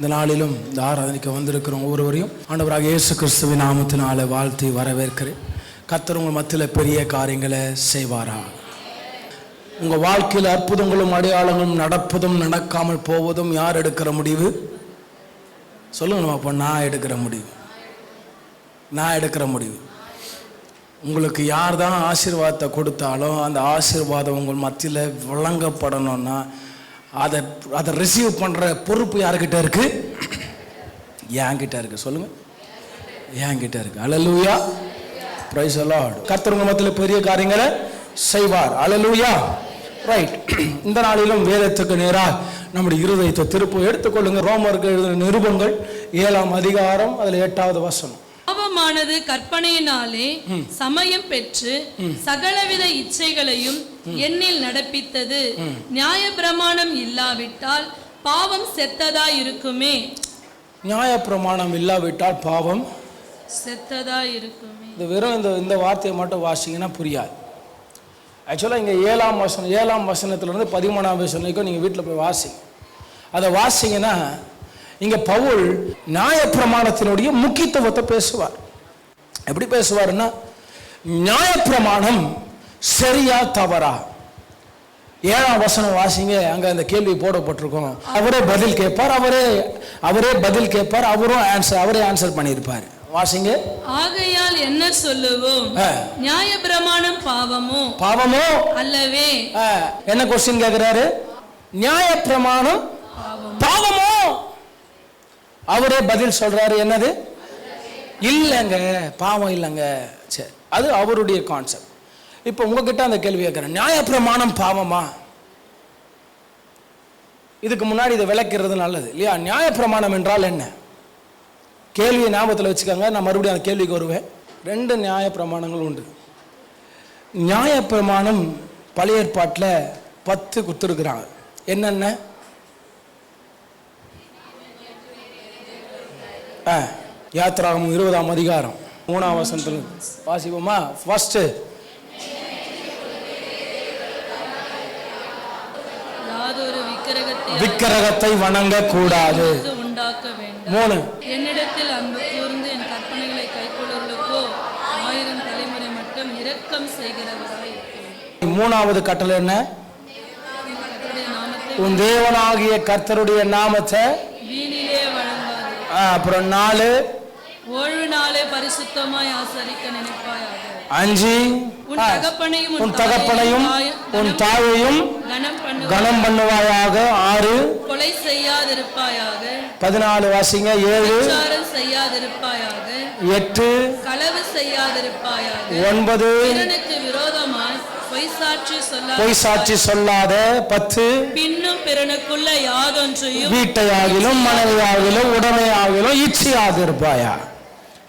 இந்த நாளிலும் இந்த ஆராதனைக்கு வந்திருக்கிற ஒவ்வொருவரையும் ஆண்டவராக இயேசு கிறிஸ்துவின் நாமத்தினால வாழ்த்தி வரவேற்கிறேன். கர்த்தர் உங்கள் மத்தியில் பெரிய காரியங்களை செய்வாரா? உங்கள் வாழ்க்கையில் அற்புதங்களும் அடையாளங்களும் நடப்பதும் நடக்காமல் போவதும் யார் எடுக்கிற முடிவு? சொல்லுங்க. அப்போ நான் எடுக்கிற முடிவு. உங்களுக்கு யார் தான் ஆசீர்வாதத்தை கொடுத்தாலும் அந்த ஆசீர்வாதம் உங்கள் மத்தியில் வழங்கப்படணும்னா அதை ரிசீவ் பண்ணுற பொறுப்பு யார்கிட்ட இருக்கு? என்கிட்ட இருக்கு. சொல்லுங்க, என்கிட்ட இருக்கு. அல்லேலூயா, பிரைஸ் தி லார்ட். கர்த்தர் உங்கள் மத்தியில் பெரிய காரியங்களை செய்வார். அல்லேலூயா. ரைட். இந்த நாளிலும் வேதத்துக்கு நேராக நம்முடைய இருதயத்தை திருப்பி எடுத்துக்கொள்ளுங்க. ரோமருக்கு எழுதின நிருபங்கள் 7ஆம் அதிகாரம் அதில் 8வது வசனம். பாவமானது கற்பனையினாலே சமயம் பெற்று சகலவித இச்சைகளையும் எண்ணில் நடப்பித்தது. நியாயப்பிரமாணம் இல்லாவிட்டால் பாவம் செத்ததா இருக்குமே. நியாயப்பிரமாணம் இல்லாவிட்டால் பாவம் செத்ததா இருக்குமே. இது வெறும் இந்த வார்த்தையை மட்டும் வாசிங்கன்னா புரியாது. ஆக்சுவலாக இங்கே 7ஆம் வசனத்திலிருந்து 13ஆம் வசனம் வரைக்கும் நீங்கள் வீட்டில் போய் வாசிங்க. அதை வாசிங்கன்னா இங்கே பவுல் நியாயப்பிரமாணத்தினுடைய முக்கியத்துவத்தை பேசுவார். எப்படி பேசுவார்னா, நியாயப்பிரமாணம் சரியா தவறா? 7ஆம் வசனம் வாசிங்க. அங்கே அந்த கேள்வி போடப்பட்டிருக்கும். அவரே பதில் கேட்பார். அவரே ஆன்சர் பண்ணியிருப்பார். வாசிங்க. ஆகையால் என்ன சொல்லுவோம்? நியாயப்பிரமாணம் பாவமோ அல்லவே? என்ன கொஸ்டின் கேட்கிறாரு? நியாயப்பிரமாணம் பாவமோ? அவரே பதில் சொல்றாரு. என்னது? இல்லைங்க, பாவம் இல்லைங்க. சரி, அது அவருடைய கான்செப்ட். இப்போ உங்ககிட்ட அந்த கேள்வி கேட்கிறேன், நியாயப்பிரமாணம் பாவமா? இதுக்கு முன்னாடி இதை விளக்கிறது நல்லது இல்லையா? நியாயப்பிரமாணம் என்றால் என்ன? கேள்வியை ஞாபகத்தில் வச்சுக்கோங்க. நான் மறுபடியும் அந்த கேள்விக்கு வருவேன். 2 நியாயப்பிரமாணங்கள் உண்டு. நியாயப்பிரமாணம் பழைய ஏற்பாட்டில் 10 கொடுத்துருக்குறாங்க. என்னென்ன? யாத்ராகமம் 20ஆம் அதிகாரம் 3ஆம் வசனத்தில் வாசிப்போமா? ஃபர்ஸ்ட், விக்கிரகத்தை வணங்க கூடாது. 3, என்னிடத்தில் அன்பு கூர்ந்து என் கற்பனைகளை கைக்கொள்ளுவதற்கோ 1000 தலைமுறை மட்டும் இரக்கம் செய்கிறவராய் இருக்கிறேன். 3வது கட்டளை என்ன? உன் தேவனாகிய கர்த்தருடைய நாமத்தை வீணிலே வணங்காதே. அப்புறம் 4, ஓய்வு நாளை பரிசுத்தமாய் ஆசரிக்க நினைப்பாயாக. 5, உன் தகப்பனையும் உன் தாயையும் கனம் பண்ணுவாயாக. 6, கொலை செய்யாதிருப்பாயாக. 14 வாசிங்க. 7, செய்யாதிருப்பாயாக. 8, களவு செய்யாதிருப்பாயாக. 9, பிறனுக்கு விரோதமாய் பொய் சாட்சி சொல்லாத. 10, பின்னும் பிறனுக்குள்ள யாதொன்றையும் வீட்டையாகிலும் மனைவியாகிலும் உடமையாகிலும் இச்சையாதிருப்பாயா.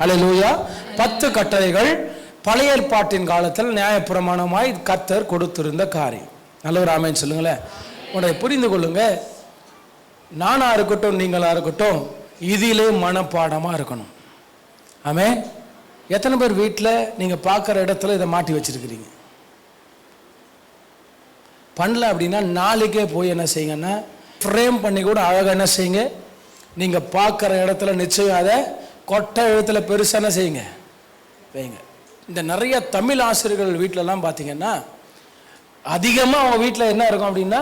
அல்லேலூயா. 10 கட்டளைகள் பழைய ஏற்பாட்டின் காலத்தில் நியாயப்பிரமாணமாய் கர்த்தர் கொடுத்திருந்த காரியம். நல்லவர் ஆமென் சொல்லுங்களேன். உன்னை புரிந்து கொள்ளுங்க. நானா இருக்கட்டும், நீங்களா இருக்கட்டும், இதிலே மனப்பாடமா இருக்கணும். ஆமென். எத்தனை பேர் வீட்டில் நீங்க பார்க்குற இடத்துல இதை மாட்டி வச்சிருக்கிறீங்க? பண்ணல அப்படின்னா நாளைக்கே போய் என்ன செய்யுங்கன்னா ஃப்ரேம் பண்ணி கூட அழகாக என்ன செய்யுங்க, நீங்கள் பார்க்குற இடத்துல நிச்சயம் அதை கொட்டை எழுத்துல பெருசான செய்யுங்க, வைங்க. இந்த நிறைய தமிழ் ஆசிரியர்கள் வீட்டிலலாம் பார்த்தீங்கன்னா அதிகமாக அவங்க வீட்டில் என்ன இருக்கும் அப்படின்னா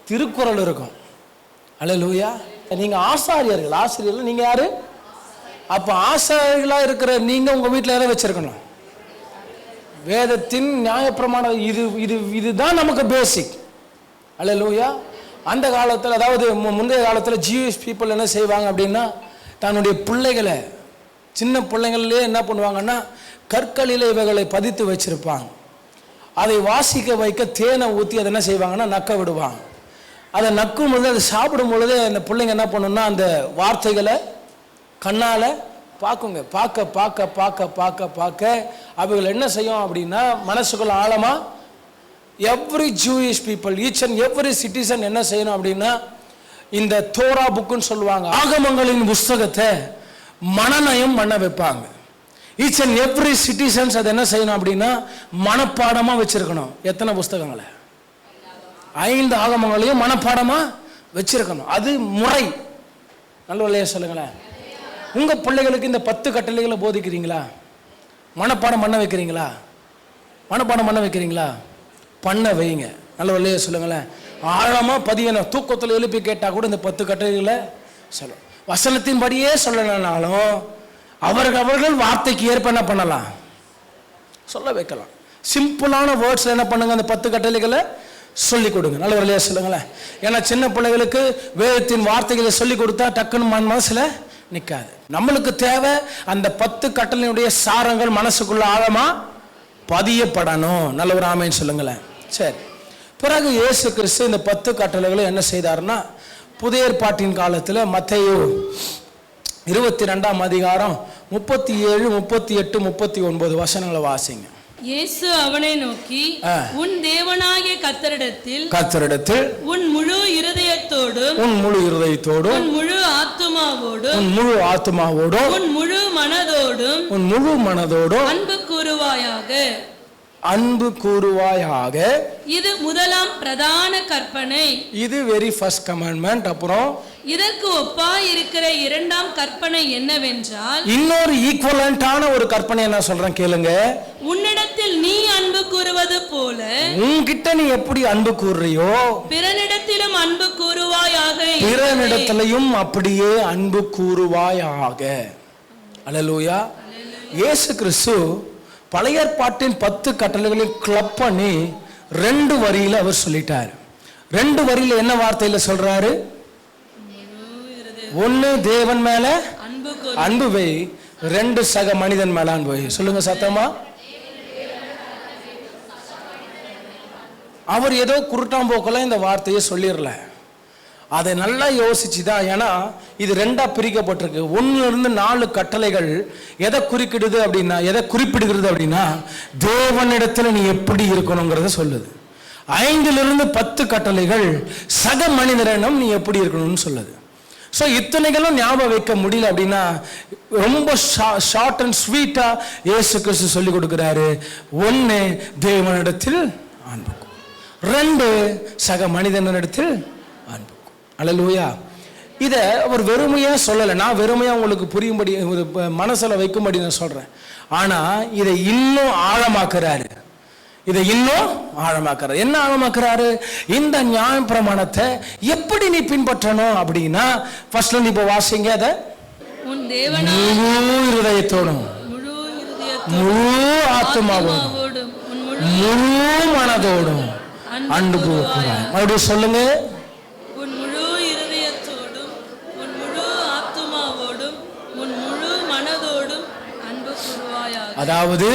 திருக்குறள் இருக்கும். அல்லேலூயா. நீங்கள் ஆசிரியர்கள், நீங்கள் யாரு? அப்போ ஆசிரியர்களாக இருக்கிற நீங்கள் உங்கள் வீட்டில் எதை வச்சிருக்கணும்? வேதத்தின் நியாயப்பிரமாணம். இதுதான் நமக்கு பேசிக். அல்லேலூயா. அந்த காலத்தில், அதாவது முந்தைய காலத்தில் ஜூயிஷ் பீப்புள் என்ன செய்வாங்க அப்படின்னா, தன்னுடைய பிள்ளைகளை, சின்ன பிள்ளைங்களே என்ன பண்ணுவாங்கன்னா கற்களிலே இவைகளை பதித்து வச்சிருப்பாங்க. அதை வாசிக்க வைக்க தேனை ஊற்றி அதை என்ன செய்வாங்கன்னா நக்க விடுவாங்க. அதை நக்கும் பொழுது, அதை சாப்பிடும் பொழுது அந்த பிள்ளைங்க என்ன பண்ணுன்னா அந்த வார்த்தைகளை கண்ணால் பார்க்குங்க. பார்க்க அவைகள் என்ன செய்யும் அப்படின்னா மனசுக்குள்ள ஆழமா every Jewish people, each and every citizen என்ன செய்யணும் அப்படின்னா இந்த தோரா புக்குன்னு சொல்லுவாங்க, ஆகமங்களின் புஸ்தகத்தை மனநயம் பண்ண வைப்பாங்க. ஈச் அண்ட் எவ்ரி சிட்டிசன்ஸ் அதை என்ன செய்யணும் அப்படின்னா மனப்பாடமா வச்சிருக்கணும். எத்தனை புஸ்தகங்களை? 5 ஆகமங்களையும் மனப்பாடமா வச்சிருக்கணும். அது முறை. நல்ல வழியாக சொல்லுங்களேன். உங்கள் பிள்ளைகளுக்கு இந்த 10 கட்டளைகளை போதிக்கிறீங்களா? மனப்பாடம் பண்ண வைக்கிறீங்களா? மனப்பாடம் பண்ண வைக்கிறீங்களா? பண்ண வைங்க. நல்ல வழியாக சொல்லுங்களேன். ஆழமாக பதியணும். தூக்கத்தில் எழுப்பி கேட்டால் கூட இந்த 10 கட்டளைகளை சொல்லும். வசனத்தின்படியே சொல்லலைனாலும் அவர்கள் வார்த்தைக்கு ஏற்ப என்ன பண்ணலாம்? சொல்ல வைக்கலாம். சிம்பிளான வேர்ட்ஸில் என்ன பண்ணுங்க, அந்த 10 கட்டளைகளை சொல்லிக் கொடுங்க. நல்ல வழியாக சொல்லுங்களேன். ஏன்னா சின்ன பிள்ளைகளுக்கு வேதத்தின் வார்த்தைகளை சொல்லிக் கொடுத்தா டக்குன்னு மனசில் நிற்காது. நம்மளுக்கு தேவை அந்த 10 கட்டளையினுடைய சாரங்கள் மனசுக்குள்ள ஆழமா பதியப்படணும். நல்ல ஒரு ஆமேன்னு சொல்லுங்களேன். சரி, பிறகு இயேசு கிறிஸ்து இந்த 10 கட்டளைகளை என்ன செய்தார்னா, புதிய ஏற்பாட்டின் காலத்தில் மத்தேயு 22ஆம் அதிகாரம் 37, 38, 39 வசனங்களை வாசிங்க. இயேசு அவனை நோக்கி, உன் தேவனாகிய கர்த்தரிடத்தில் உன் முழு இருதயத்தோடும் உன் முழு ஆத்துமாவோடும் உன் முழு மனதோடும் அன்பு கூறுவாயாக. இது முதலாம் பிரதான கற்பனை. இது வெரி ஃபர்ஸ்ட் கமாண்ட்மெண்ட். அப்புறம் இதற்கு ஒப்பாய் இருக்கிற இரண்டாம் கற்பனை என்னவென்றால், இன்னொரு ஈக்குவலண்டான ஒரு கற்பனை என்ன சொல்றேன் கேளுங்க. உன்னிடத்தில் நீ அன்பு கூறுவது போல உன்கிட்ட நீ எப்படி அன்பு கூறுறியோ பிறனிடத்திலும் அன்பு கூறுவாயாக. பிறனிடத்திலையும் அப்படியே அன்பு கூறுவாயாக. அல்லேலூயா. இயேசு கிறிஸ்து பழைய ஏற்பாட்டின் 10 கட்டளைகளையும் கிளப் பண்ணி 2 வரியில அவர் சொல்லிட்டார். 2 வரியில என்ன வார்த்தையில சொல்றாரு? ஒன்னு தேவன் மேல அன்பு வை, 2 சக மனிதன் மேல அன்பு வை. சொல்லுங்க சத்தமா. அவர் ஏதோ குருட்டாம்போக்கல இந்த வார்த்தையை சொல்லிடல. அதை நல்லா யோசிச்சுதான். ஏன்னா இது 2ஆ பிரிக்கப்பட்டிருக்கு. 1லிருந்து 4 கட்டளைகள் எதை குறிப்பிடுது அப்படின்னா தேவனிடத்துல நீ எப்படி இருக்கணுங்கிறத சொல்லுது. 5லிருந்து 10 கட்டளைகள் சக மனிதனிடம் நீ எப்படி இருக்கணும்னு சொல்லுது. ஸோ இத்தனைகளும் ஞாபகம் வைக்க முடியல அப்படின்னா ரொம்ப ஷார்ட் அண்ட் ஸ்வீட்டா இயேசு கிறிஸ்து சொல்லி கொடுக்கிறாரு. 1 தேவனிடத்தில் அன்பு, 2 சக மனிதனிடத்தில் அன்பு. அல்லேலூயா. இதை அவர் வெறுமையா சொல்லலை. நான் வெறுமையா உங்களுக்கு புரியும்படி ஒரு மனசுல வைக்கும்படி நான் சொல்றேன். ஆனா இதை இன்னும் ஆழமாக்குறாரு. என்ன ஆழமாக்குறாரு? இந்த நியாய பிரமாணத்தை எப்படி நீ பின்பற்றணும் அப்படின்னா, ஃபர்ஸ்ட்ல நீ இப்போ வாசிங்க. அதை முழு இருதயத்தோடும் முழு ஆத்மாவோடும் முழு மனதோடும் அன்பு கூறுவாய். மறுபடியும் சொல்லுங்க. அதாவது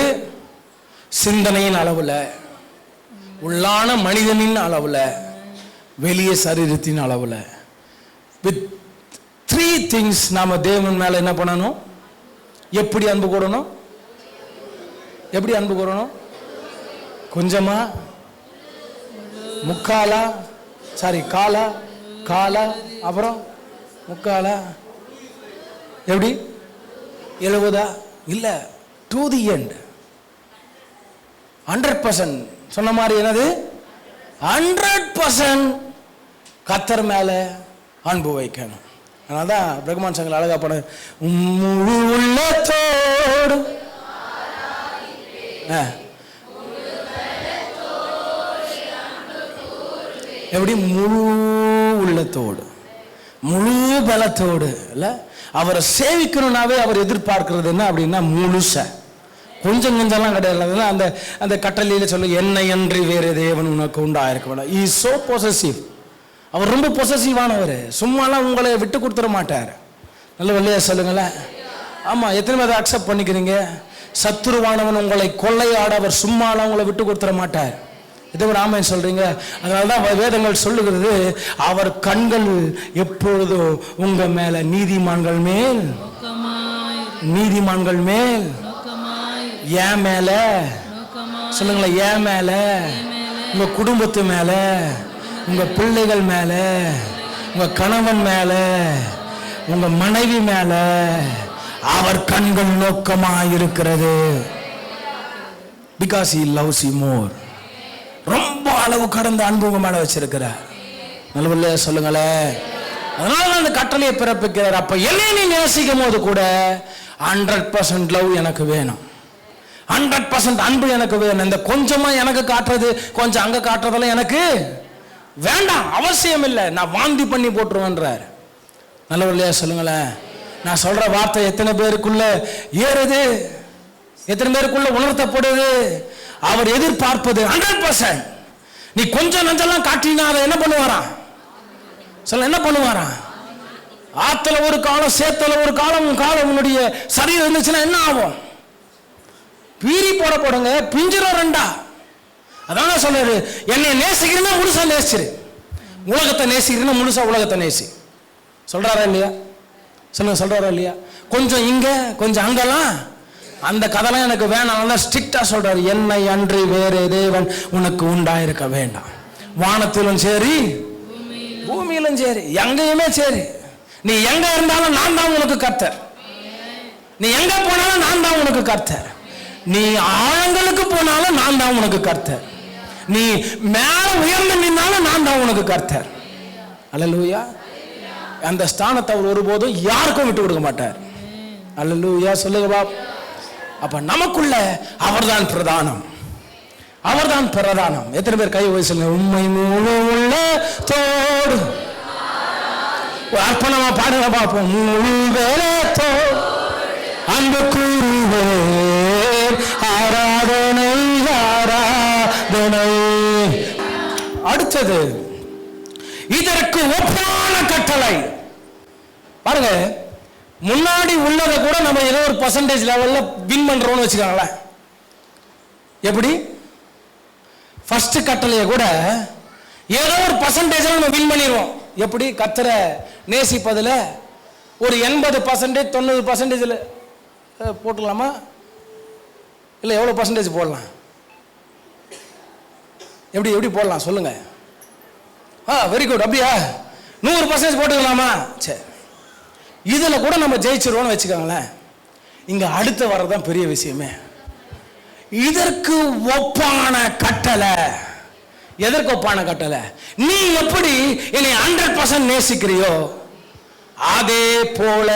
சிந்தனையின் அளவுல, உள்ளான மனிதனின் அளவுல, வெளிய சரீரத்தின் அளவுல, வித் 3 திங்ஸ் நாம தேவன் மேல என்ன பண்ணணும்? எப்படி அன்பு கூறணும்? கொஞ்சமா, முக்காலா, காலா, அப்புறம் முக்காலா, எப்படி 70 இல்ல, டு தி எண்ட் 100%. சொன்ன மாதிரி என்னது? 100% கர்த்தர் மேல அன்பு வைக்கணும். அதனால்தான் பிரகமான் சங்கல் அழகா பாடு, முழு உள்ளத்தோடு எப்படி முழு உள்ளத்தோடு முழு பலத்தோடு இல்ல அவரை சேவிக்கணும்னாவே அவர் எதிர்பார்க்கிறது என்ன அப்படின்னா முழுச, கொஞ்சம்லாம் கிடையாது. அந்த அந்த கட்டளையில சொல்ல, என்னை அன்றி வேறு தேவன் உனக்கு உண்டாயிருக்க வேண்டாம். Is so possessive. அவர் ரொம்ப பொசசிவானவர். சும்மாலாம் உங்களை விட்டு கொடுத்துட மாட்டார். நல்ல வெள்ளையா சொல்லுங்களேன். ஆமா, எத்தனை பேர் அக்செப்ட் பண்ணிக்கிறீங்க? சத்துருவானவன் உங்களை கொள்ளையாட அவர் சும்மாலாம் உங்களை விட்டு கொடுத்துட மாட்டார். இதை ஒரு ஆமை சொல்றீங்க. அதனாலதான் வேதங்கள் சொல்லுகிறது, அவர் கண்கள் எப்பொழுதும் உங்க மேல நீதிமான்கள் மேல் ஏன் மேல சொல்லுங்களேன், ஏன் மேல, உங்க குடும்பத்து மேல, உங்க பிள்ளைகள் மேல, உங்க கணவன் மேல, உங்க மனைவி மேல அவர் கண்கள் நோக்கமாயிருக்கிறது. Because he loves you more. ரொம்ப அளவு கடந்த அன்பு உங்க மேல வச்சிருக்கிறார். நல்ல சொல்லுங்களேன். அதனால அந்த கட்டளையை பிறப்பிக்கிறார். அப்ப என்னை நீ நேசிக்கும் போது கூட 100% லவ் எனக்கு வேணும், 100% அன்பு எனக்கு வேணும். இந்த கொஞ்சமா எனக்கு காட்டுறது, கொஞ்சம் அங்க காட்டுறதெல்லாம் எனக்கு வேண்டாம், அவசியம் இல்லை. நான் வாந்தி பண்ணி போட்டுருவேன்றார். நல்லவர்களையா சொல்லுங்களேன். நான் சொல்ற வார்த்தை எத்தனை பேருக்குள்ள ஏறுது, எத்தனை பேருக்குள்ள உணர்த்தப்படுது? அவர் எதிர்பார்ப்பது 100%. நீ கொஞ்சம் நஞ்செல்லாம் காட்டினா அதை என்ன பண்ணுவாராம்? சொல்ல, என்ன பண்ணுவாராம்? ஆத்துல ஒரு காலம், சேத்துல ஒரு காலம், உன்னுடைய சரீரம் இருந்துச்சுன்னா என்ன ஆகும்? பீரி போட போடுங்க, பிஞ்சிரும் ரெண்டா. அதான் சொல்றாரு, என்னை நேசிக்கிறேன்னா முழுசா நேசிச்சிரு, உலகத்தை நேசிக்கிறேன்னா முழுசா உலகத்தை நேசி. சொல்றாரா இல்லையா? சொல்லுங்க, சொல்றாரா இல்லையா? கொஞ்சம் இங்க கொஞ்சம் அங்கெல்லாம் அந்த கதைலாம் எனக்கு வேணாம். ஸ்ட்ரிக்டா சொல்றாரு, என்னை அன்றி வேறு தேவன் உனக்கு உண்டாயிருக்க வேண்டாம். வானத்திலும் சரி பூமியிலும் சரி, எங்கேயுமே சரி, நீ எங்க இருந்தாலும் நான் தான் உனக்கு கர்த்தர். நீ எங்க போனாலும் நான் தான் உனக்கு கர்த்தர். நீ ஆழங்களுக்கு போனாலும் நான் தான் உனக்கு கர்த்தர். நீ மேல உயர்ந்து நின்னாலும் நான் தான் உனக்கு கர்த்தர். அல்லேலூயா. அந்த ஸ்தானத்தை அவர் ஒருபோதும் யாருக்கும் விட்டு கொடுக்க மாட்டார். அல்லேலூயா. சொல்லுங்க பாப். அப்ப நமக்குள்ள அவர்தான் பிரதானம், அவர்தான் பிரதானம். எத்தனை பேர் கை வயசுல உண்மை முழு உள்ள தோடு அர்ப்பணமா பாடுங்க பார்ப்போம். முழு வேலத்தோடு அன்பு கூறுவேன், ஆராதனை ஆராதனை. அடுத்தது, இதற்கு ஒப்பான கட்டளை. பாருங்க, முன்னாடி உள்ளதை கூட நம்ம ஏதோ ஒரு % லெவல்ல வின் பண்றோம்னு வச்சுக்கோங்களேன். எப்படி? ஃபர்ஸ்ட் கட்டளையை கூட ஏதோ ஒரு % நம்ம வின் பண்ணிடுவோம். எப்படி? கர்த்தரை நேசிப்பதில் ஒரு 80% 90% போட்டுக்கலாமா? இல்லை எவ்வளோ % போடலாம்? எப்படி எப்படி போடலாம் சொல்லுங்க. Very good. அப்படியா? 100% போட்டுக்கலாமா? சரி, இதில் கூட நம்ம ஜெயிச்சிருவோம்னு வச்சுக்கோங்களேன். இங்கே அடுத்து வர்றதுதான் பெரிய விஷயமே. இதற்கு ஒப்பான கட்டளை. எதற்கு ஒப்பான கட்டளை? நீ எப்படி என்னை 100% நேசிக்கிறியோ அதே போல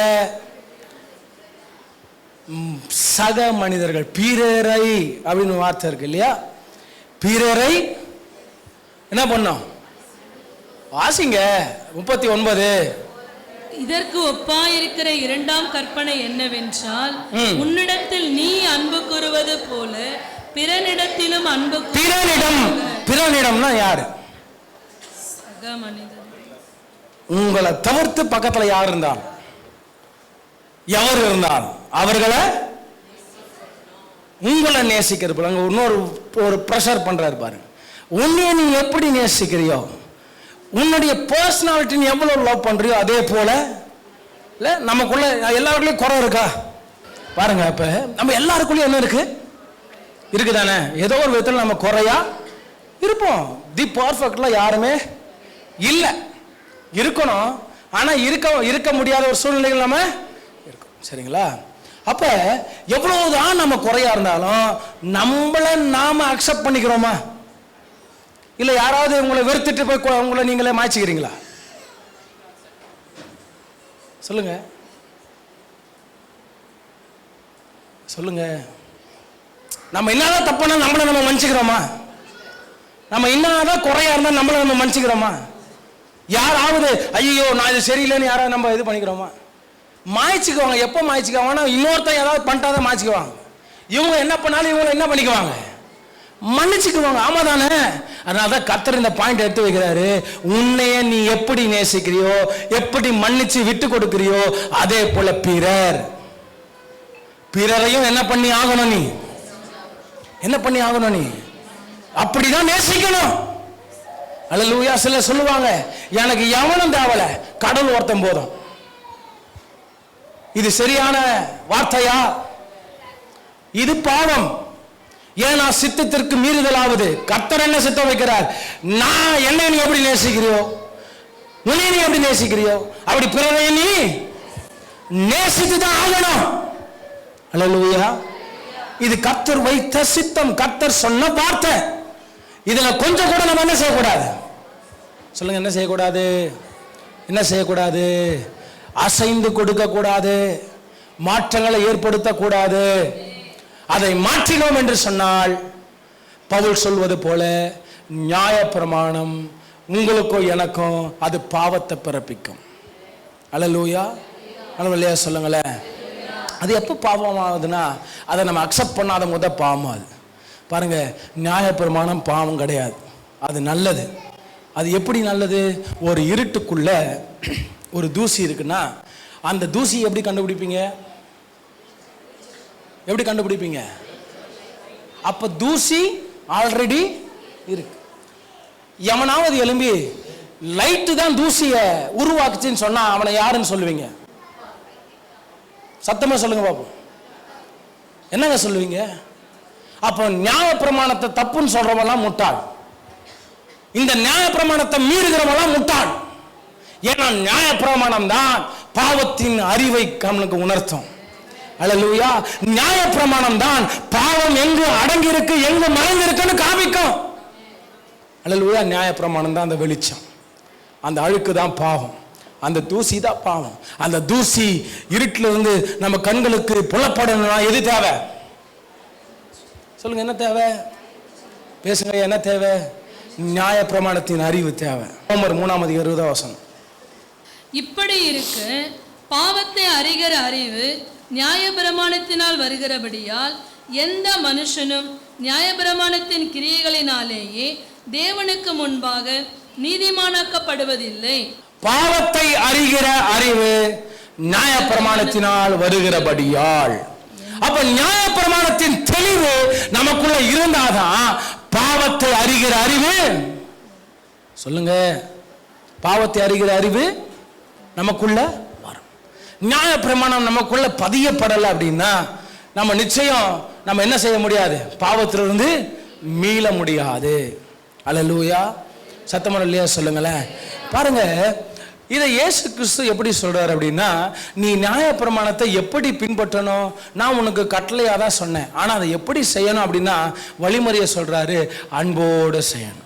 சக மனிதர்கள், பிறரை அப்படின்னு வார்த்தை இருக்கு இல்லையா? பிறரை என்ன பண்ணோம்? வாசிங்க 39. இதற்கு ஒப்பாயிருக்கிற இரண்டாம் கற்பனை என்னவென்றால், உன்னிடத்தில் நீ அன்பு கூறுவது போல பிறனிடத்திலும் அன்பு. பிறனிடம்னா யாரு? சக மனிதர். உங்களை தவிர்த்து பக்கத்துல யார் இருந்தால், எவர் இருந்தால் அவர்களை உங்களை நேசிக்கிறது. அங்க இன்னொரு ஒரு ப்ரெஷர் பண்றாரு பாருங்க. உன்னைய நீ எப்படி நேசிக்கிறியோ, உன்னுடைய பர்சனாலிட்டி நீ எவ்வளவு லவ் பண்றியோ அதே போல இல்ல நமக்குள்ள எல்லாருக்குள்ளயும் குறை இருக்கா பாருங்க. இப்ப நம்ம எல்லாருக்குள்ளயும் என்ன இருக்கு? இருக்குதானே? ஏதோ ஒரு விதத்தில் நம்ம குறையா இருப்போம். தி பர்ஃபெக்ட்ல யாருமே இல்லை. இருக்கணும், ஆனா இருக்க முடியாத ஒரு சூழ்நிலைகள் நம்ம இருக்கும். சரிங்களா? அப்ப எவ்வளவுதான் நம்ம குறையா இருந்தாலும் நம்மள நாம அக்செப்ட் பண்ணிக்கிறோமா? இல்ல யாராவது உங்களை வெறுத்துட்டு போய் உங்களை நீங்களே மாய்ச்சிக்கிறீங்களா? சொல்லுங்க சொல்லுங்க. நம்ம என்னதான் தப்புனா நம்மளை நம்ம மன்னிச்சுக்கிறோமா? நம்ம என்னதான் குறையா இருந்தா நம்மளை நம்ம மன்னிச்சுக்கிறோமா? யாராவது ஐயோ நான் இது சரியில்லைன்னு யாராவது நம்ம இது பண்ணிக்கிறோமா? மாய்ச்சிக்குவாங்க. எப்போ மாய்ச்சிக்குவாங்கன்னா இன்னொருத்தன் ஏதாவது பண்ணிட்டாதான் மாய்ச்சிக்குவாங்க. இவங்க என்ன பண்ணாலும் இவங்க என்ன பண்ணிக்குவாங்க? மன்னிச்சுக்குவாங்க. ஆமா தானே? அதனாலதான் கர்த்தர் இந்த பாயிண்ட் எடுத்து வைக்கிறாரு. உன்னைய நீ எப்படி நேசிக்கிறியோ, எப்படி மன்னிச்சு விட்டு கொடுக்கிறியோ அதே போல பிறரையும் என்ன பண்ணி ஆகணும்? நீ என்ன பண்ணி ஆகணும்? நீ அப்படிதான் நேசிக்கணும். அல்லேலூயா. சில சொல்லுவாங்க, எனக்கு எவனும் தேவல, கடவுள் ஒருத்தன் போதும். இது சரியான வார்த்தையா? இது பாவம். ஏன்னா சித்தத்திற்கு மீறுதலாவது. கர்த்தர் என்ன சித்தம் வைக்கிறார்? நான் என்னை நீ எப்படி நேசிக்கிறியோ, உன்னை நீ எப்படி நேசிக்கிறியோ அப்படி பிறரை நீ நேசித்துதான் ஆகணும். அல்லேலூயா. இது கர்த்தர் வைத்த சித்தம், கர்த்தர் சொன்ன வார்த்தை. இதுல கொஞ்சம் கூட நம்ம என்ன செய்யக்கூடாது? சொல்லுங்க, என்ன செய்யக்கூடாது? என்ன செய்யக்கூடாது? அசைந்து கொடுக்கக்கூடாது, மாற்றங்களை ஏற்படுத்தக்கூடாது. அதை மாற்றினோம் என்று சொன்னால் பவுல் சொல்வது போல நியாயப்பிரமாணம் உங்களுக்கோ எனக்கும் அது பாவத்தை பிறப்பிக்கும். அல்லேலூயா, அல்லேலூயா சொல்லுங்களேன். அது எப்போ பாவம் ஆகுதுன்னா அதை நம்ம அக்செப்ட் பண்ணாத முதல் பாவம். அது பாருங்க, நியாயப்பிரமாணம் பாவம் கிடையாது, அது நல்லது. அது எப்படி நல்லது? ஒரு இருட்டுக்குள்ள ஒரு தூசி இருக்குன்னா அந்த தூசி எப்படி கண்டுபிடிப்பீங்க? எப்படி கண்டுபிடிப்பீங்க? அப்ப தூசி ஆல்ரெடி இருக்கு. எவனாவது எழும்பி லைட்டு தான் தூசிய உருவாக்குச்சுன்னு சொன்னா அவனை யாருன்னு சொல்லுவீங்க? சத்தமா சொல்லுங்க பாப்போம். என்னங்க சொல்லுவீங்க? அப்போ நியாயப்பிரமாணத்தை தப்புன்னு சொல்றவெல்லாம் முட்டாள், இந்த நியாயப்பிரமாணத்தை மீறுகிறவெல்லாம் முட்டாள். ஏன்னா நியாயப்பிரமாணம் தான் பாவத்தின் அறிவை நம்மளுக்கு உணர்த்தும். அல்லேலூயா, நியாயப்பிரமாணம் தான் பாவம் எங்கு அடங்கி இருக்கு, எங்கு மறைந்து இருக்குன்னு காமிக்கும். அல்லேலூயா, நியாயப்பிரமாணம் தான் அந்த வெளிச்சம், அந்த அழுக்கு தான் பாவம், அந்த தூசி தான் பாவம். அந்த தூசி இருட்டில் இருந்து நம்ம கண்களுக்கு புலப்படணும்னா எது தேவை? சொல்லுங்க, என்ன தேவை? பேசுங்க, என்ன தேவை? நியாயப்பிரமாணத்தின் அறிவு தேவை. ரோமர் 3:20. இப்படி இருக்க பாவத்தை அறிகிற அறிவு நியாயப்பிரமாணத்தினால் வருகிறபடியால் எந்த மனுஷனும் நியாயப்பிரமாணத்தின் கிரியைகளினாலேயே தேவனுக்கு முன்பாக நீதிமானாக்கப்படுவதில்லை. பாவத்தை அறிகிற அறிவு நியாயப்பிரமாணத்தினால் வருகிறபடியால். அப்ப நியாயப்பிரமாணத்தின் தெளிவு நமக்குள்ள இருந்தாதான் பாவத்தை அறிகிற அறிவு. சொல்லுங்க, பாவத்தை அறிகிற அறிவு நமக்குள்ள வரும். நியாயப்பிரமாணம் நமக்குள்ள பதியப்படலை அப்படின்னா நம்ம நிச்சயம் நம்ம என்ன செய்ய முடியாது? பாவத்திலிருந்து மீள முடியாது. அல்லேலூயா, சத்தமர இல்லையா சொல்லுங்களேன். பாருங்க, இதை இயேசு கிறிஸ்து எப்படி சொல்றாரு அப்படின்னா, நீ நியாயப்பிரமாணத்தை எப்படி பின்பற்றணும்? நான் உனக்கு கட்டளையாக தான் சொன்னேன், ஆனால் அதை எப்படி செய்யணும் அப்படின்னா வழிமுறையை சொல்றாரு, அன்போடு செய்யணும்.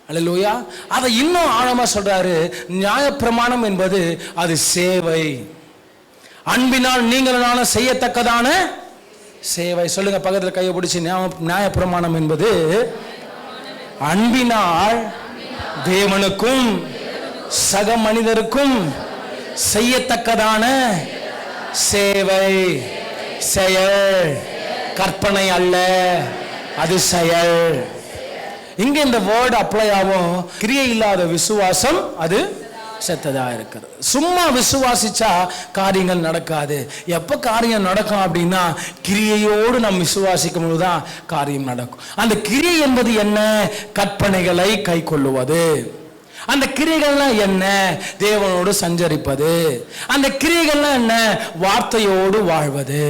அல்லேலூயா, அதை இன்னும் ஆழமா சொல்றாரு. நியாயப்பிரமாணம் என்பது அது சேவை, அன்பினால் நீங்கள் நானும் செய்யத்தக்கதான சேவை. சொல்லுங்க, பக்கத்தில் கையை பிடிச்சி, நியாயப்பிரமாணம் என்பது அன்பினால் தேவனுக்கும் சக மனிதருக்கும் செய்யத்தக்கதான சேவை, செயல், கற்பனை அல்ல, அது செயல். இங்க இந்த வேர்டு அப்ளை ஆகும். கிரியை இல்லாத விசுவாசம் அது செத்ததா இருக்கிறது. சும்மா விசுவாசிச்சா காரியங்கள் நடக்காது. எப்ப காரியம் நடக்கும் அப்படின்னா கிரியையோடு நம்ம விசுவாசிக்கும் போதுதான் காரியம் நடக்கும். அந்த கிரியை என்பது என்ன? கற்பனைகளை கை கொள்ளுவது. அந்த கிரியைகள்லாம் என்ன? தேவனோடு சஞ்சரிப்பது. அந்த கிரியைகள்லாம் என்ன? வார்த்தையோடு வாழ்வது.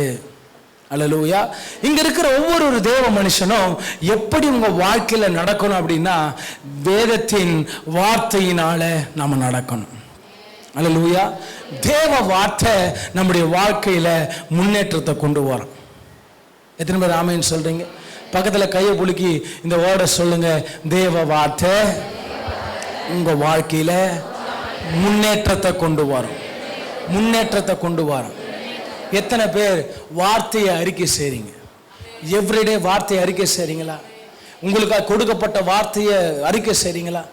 அல்லேலூயா. இங்க இருக்கிற ஒவ்வொரு தேவ மனுஷனும் எப்படி உங்க வாழ்க்கையில நடக்கணும் அப்படின்னா வேதத்தின் வார்த்தையினால நாம நடக்கணும். அல்லேலூயா. தேவ வார்த்தை நம்முடைய வாழ்க்கையில முன்னேற்றத்தை கொண்டு வரும். எத்தனை பேர் ஆமென் சொல்றீங்க? பக்கத்துல கையை குலுக்கி இந்த வேர்டை சொல்லுங்க, தேவ வார்த்தை உங்க வாழ்க்கையில முன்னேற்றத்தை கொண்டு வரும், முன்னேற்றத்தை கொண்டு வரும். எத்தனை பேர் வார்த்தையை அறிக்கை செய்றீங்க? எவ்ரிடே வார்த்தையை அறிக்கை செய்றீங்களா? உங்களுக்கு கொடுக்கப்பட்ட வார்த்தையை அறிக்கை செய்றீங்களா?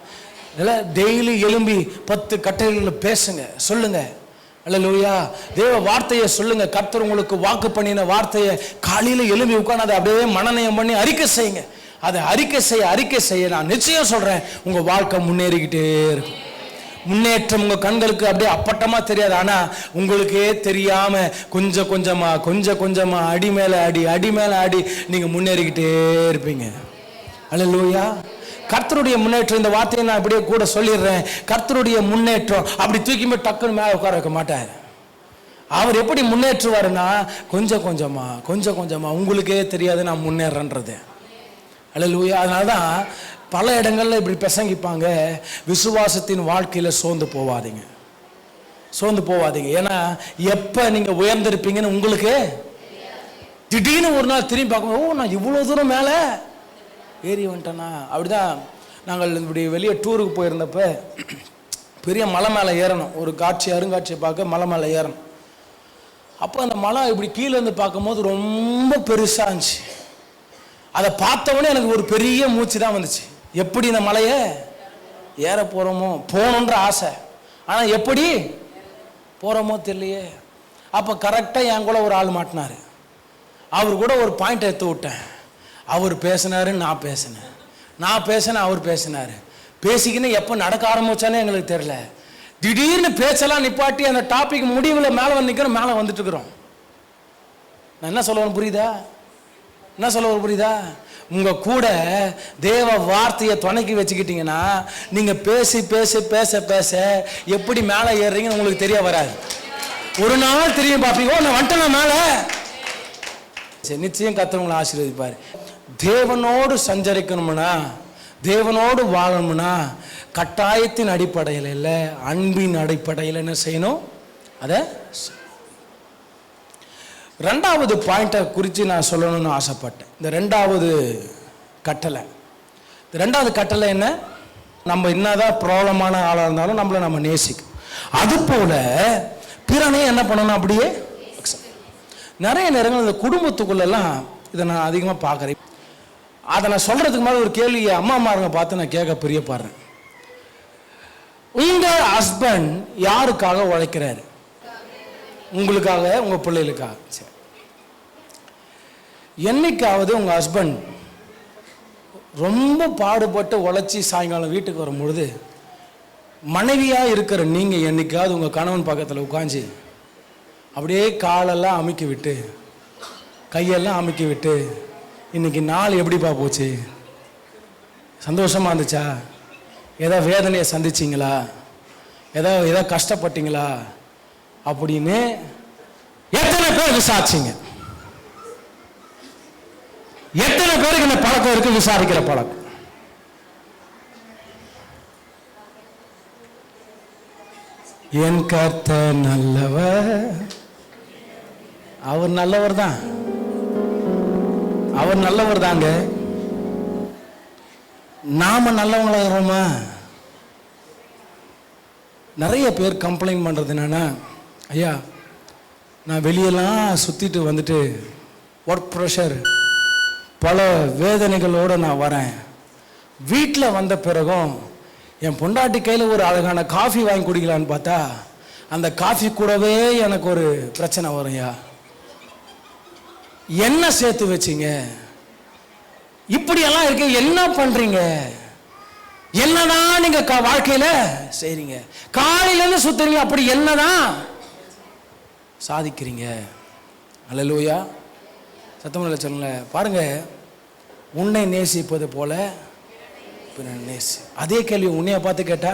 இல்லை, டெய்லி எழும்பி 10 கட்டளைகளை பேசுங்க, சொல்லுங்க. அல்லேலூயா. தேவ வார்த்தையை சொல்லுங்க. கர்த்தர் உங்களுக்கு வாக்கு பண்ணின வார்த்தையை காலையில் எழும்பி உட்கார்ந்து அதை அப்படியே மனநயம் பண்ணி அறிக்கை செய்யுங்க. அதை அறிக்கை செய்ய நான் நிச்சயம் சொல்றேன், உங்க வாழ்க்கை முன்னேறிக்கிட்டே இருக்கும். முன்னேற்றம் உங்க கண்களுக்கு அப்படியே அப்பட்டமா தெரியாது, ஆனா உங்களுக்கே தெரியாம கொஞ்சம் கொஞ்சமா அடி மேல அடி நீங்க முன்னேறிக்கிட்டே இருப்பீங்க. அல்லேலூயா. கர்த்தருடைய முன்னேற்றம், இந்த வார்த்தையை நான் அப்படியே கூட சொல்லிடுறேன், கர்த்தருடைய முன்னேற்றம் அப்படி தூக்கி போய் டக்குன்னு மேல உட்கார வைக்க மாட்டார். அவர் எப்படி முன்னேற்றுவாருன்னா கொஞ்சம் கொஞ்சமா உங்களுக்கே தெரியாது நான் முன்னேறேன்றது. அல்லேலூயா. அதனாலதான் பல இடங்கள்ல இப்படி பிரசங்கிப்பாங்க, விசுவாசத்தின் வாழ்க்கையில சோர்ந்து போவாதீங்க. ஏன்னா எப்ப நீங்க உயர்ந்திருப்பீங்கன்னு உங்களுக்கு திடீர்னு ஒரு நாள் திரும்பி பார்க்கணும், ஓ நான் இவ்வளவு தூரம் மேல ஏறி வந்துட்டேனா. அப்படிதான் நாங்கள் இப்படி வெளியே டூருக்கு போயிருந்தப்ப பெரிய மலை மேலே ஏறணும், ஒரு காட்சி அருங்காட்சியை பார்க்க மலை மேலே ஏறணும். அப்போ அந்த மலை இப்படி கீழே இருந்து பார்க்கும்போது ரொம்ப பெருசாக இருந்துச்சு. அதை பார்த்தவொடனே எனக்கு ஒரு பெரிய மூச்சு தான் வந்துச்சு. எப்படி இந்த மலையை ஏற போகிறோமோ, போகணுன்ற ஆசை, ஆனால் எப்படி போகிறோமோ தெரியலையே. அப்போ கரெக்டாக என் கூட ஒரு ஆள் மாட்டினார். அவர் கூட ஒரு பாயிண்ட் எடுத்து விட்டேன். அவர் பேசினாரு, நான் பேசினேன், அவர் பேசினார். பேசிக்கின்னு எப்போ நடக்க ஆரம்பிச்சானே எங்களுக்கு தெரியல. திடீர்னு பேச்செல்லாம் நிப்பாட்டி அந்த டாபிக் முடிவில் மேலே வந்து நிற்கிறோம், மேலே வந்துட்டு இருக்கிறோம். நான் என்ன சொல்ல புரியுதா? உங்க கூட தேவ வார்த்தையை துணைக்கி வச்சுக்கிட்டீங்கன்னா நீங்க பேசி பேச பேச பேச எப்படி மேலே ஏறுறீங்கன்னு உங்களுக்கு தெரிய வராது. ஒரு நாள் தெரியும் பார்ப்பீங்க, நான் வந்துட்டேன் மேலே. நிச்சயம் கர்த்தர் உங்களை ஆசீர்வதிப்பார். தேவனோடு சஞ்சரிக்கணும்னா, தேவனோடு வாழணும்னா கட்டாயத்தின் அடிப்படையில் இல்லை, அன்பின் அடிப்படையில் என்ன செய்யணும்? அதை ரெண்டாவது பாயிண்ட்டை குறித்து நான் சொல்லணும்னு ஆசைப்பட்டேன். இந்த ரெண்டாவது கட்டளை என்ன? நம்ம என்னதான் ப்ராப்ளமான ஆளாக இருந்தாலும் நம்மளை நம்ம நேசிக்கும். அதுபோல பிறனே என்ன பண்ணணும்? அப்படியே நிறைய நேரங்கள் இந்த குடும்பத்துக்குள்ளெல்லாம் இதை நான் அதிகமாக பார்க்குறேன். அதை நான் சொல்கிறதுக்கு மேலே ஒரு கேள்வியை அம்மாமாருங்க பார்த்து நான் கேட்க பிரியப்படுறேன். உங்கள் ஹஸ்பண்ட் யாருக்காக உழைக்கிறாரு? உங்களுக்காக, உங்கள் பிள்ளைகளுக்காக. சரி, என்னைக்காவது உங்கள் ஹஸ்பண்ட் ரொம்ப பாடுபட்டு உழைச்சி சாயங்காலம் வீட்டுக்கு வரும்பொழுது மனைவியாக இருக்கிற நீங்கள் என்னைக்காவது உங்கள் கணவன் பக்கத்தில் உட்காந்து அப்படியே காலெல்லாம் அமுக்கி விட்டு, கையெல்லாம் அமுக்கி விட்டு, இன்னைக்கு நாள் எப்படிப்பா போச்சு, சந்தோஷமாக இருந்துச்சா, ஏதோ வேதனையை சந்திச்சிங்களா, ஏதோ கஷ்டப்பட்டீங்களா அப்படின்னு எத்தனை பேர் விசாரிச்சிங்க? எத்தனை பேருக்கு இந்த பழக்கம் இருக்கு? விசாரிக்கிற பழக்கம். என் கர்த்தர் நல்லவர், அவர் நல்லவர் தான், அவர் நல்லவர் தாங்க. நாம நல்லவங்களாகிறோமா? நிறைய பேர் கம்ப்ளைண்ட் பண்ணுறது என்னன்னா, ஐயா நான் வெளியெல்லாம் சுற்றிட்டு வந்துட்டு ஒர்க் ப்ரெஷர் பல வேதனைகளோடு நான் வரேன், வீட்டில் வந்த பிறகும் என் பொண்டாட்டி கையில் ஒரு அழகான காஃபி வாங்கி குடிக்கலான்னு பார்த்தா அந்த காஃபி கூடவே எனக்கு ஒரு பிரச்சனை வரும்யா. என்ன சேர்த்து வச்சிங்க? இப்படியெல்லாம் இருக்கு, என்ன பண்றீங்க? என்னதான் நீங்க வாழ்க்கையில செய்றீங்க? காலையிலேருந்து சுத்துறீங்க, அப்படி என்னதான் சாதிக்கிறீங்க? அல்லேலூயா, சத்தமில்லை சொல்லுங்க. பாருங்க, உன்னை நேசிப்பது போல நேசி. அதே கேள்வி உன்னைய பார்த்து கேட்டா,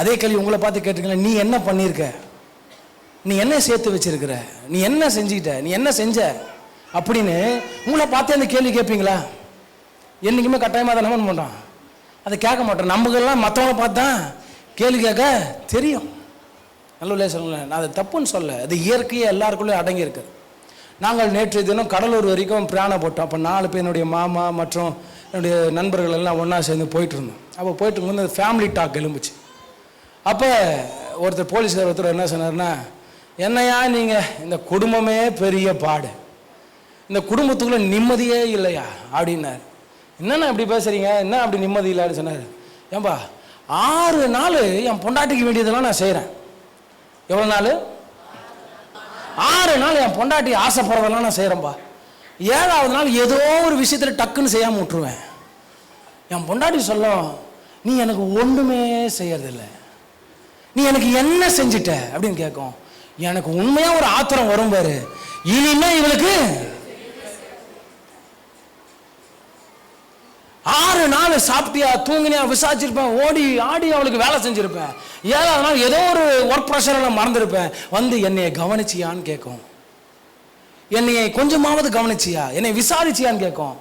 அதே கேள்வி உங்களை பார்த்து கேட்டுருக்கீங்களா? நீ என்ன பண்ணியிருக்க? நீ என்ன சேர்த்து வச்சிருக்கிற? நீ என்ன செஞ்சுக்கிட்ட? நீ என்ன செஞ்ச அப்படின்னு உங்களை பார்த்து அந்த கேள்வி கேட்பீங்களா? என்றைக்குமே கட்டாயமாக அதை நம்ம பண்ணுறோம், அதை கேட்க மாட்டோம். நமக்கெல்லாம் மற்றவங்களை பார்த்து தான் கேள்வி கேட்க தெரியும். நல்ல சொல்லுங்களேன், நான் அதை தப்புன்னு சொல்ல, அது இயற்கையாக எல்லாருக்குள்ளே அடங்கியிருக்கு. நாங்கள் நேற்று தினம் கடலூர் வரைக்கும் பிரயாணம் போட்டோம். அப்போ 4 பேர், என்னுடைய மாமா மற்றும் என்னுடைய நண்பர்கள் எல்லாம் ஒன்றா சேர்ந்து போயிட்டு இருந்தோம். அப்போ போயிட்டு இருக்கும்போது ஃபேமிலி டாக் எழும்புச்சு. அப்போ ஒருத்தர் போலீஸ்கார் ஒருத்தர் என்ன சொன்னார்னா, என்னையா நீங்கள் இந்த குடும்பமே பெரிய பாடு, இந்த குடும்பத்துக்குள்ளே நிம்மதியே இல்லையா அப்படின்னார். என்னென்ன இப்படி பேசுகிறீங்க, என்ன அப்படி நிம்மதி இல்லைன்னு சொன்னார். ஏன்பா 6 நாள் என் பொண்டாட்டிக்கு வேண்டியதெல்லாம் நான் செய்கிறேன். எவ்வளோ நாள்? 6 நாள் என் பொண்டாட்டி ஆசைப்படுறதெல்லாம் நான் செய்கிறேன்ப்பா. 7ஆவது நாள் ஏதோ ஒரு விஷயத்தில் டக்குன்னு செய்யாமல் விட்டுருவேன். என் பொண்டாட்டி சொல்லும், நீ எனக்கு ஒன்றுமே செய்யறதில்லை, நீ எனக்கு என்ன செஞ்சிட்ட அப்படின்னு கேட்கும். எனக்கு உண்மையாக ஒரு ஆத்திரம் வரும் பாரு, இனிமே இவளுக்கு 6 நாள் சாப்பிட்டியா, தூங்கினியா, விசாரிச்சிருப்பேன், ஓடி ஆடி அவளுக்கு வேலை செஞ்சிருப்பேன். 7ஆவது நாள் ஏதோ ஒரு ஒர்க் ப்ரெஷரில் மறந்துருப்பேன், வந்து என்னைய கவனிச்சியான்னு கேட்கும். என்னைய கொஞ்சமாவது கவனிச்சியா, என்னை விசாரிச்சியான்னு கேட்கும்.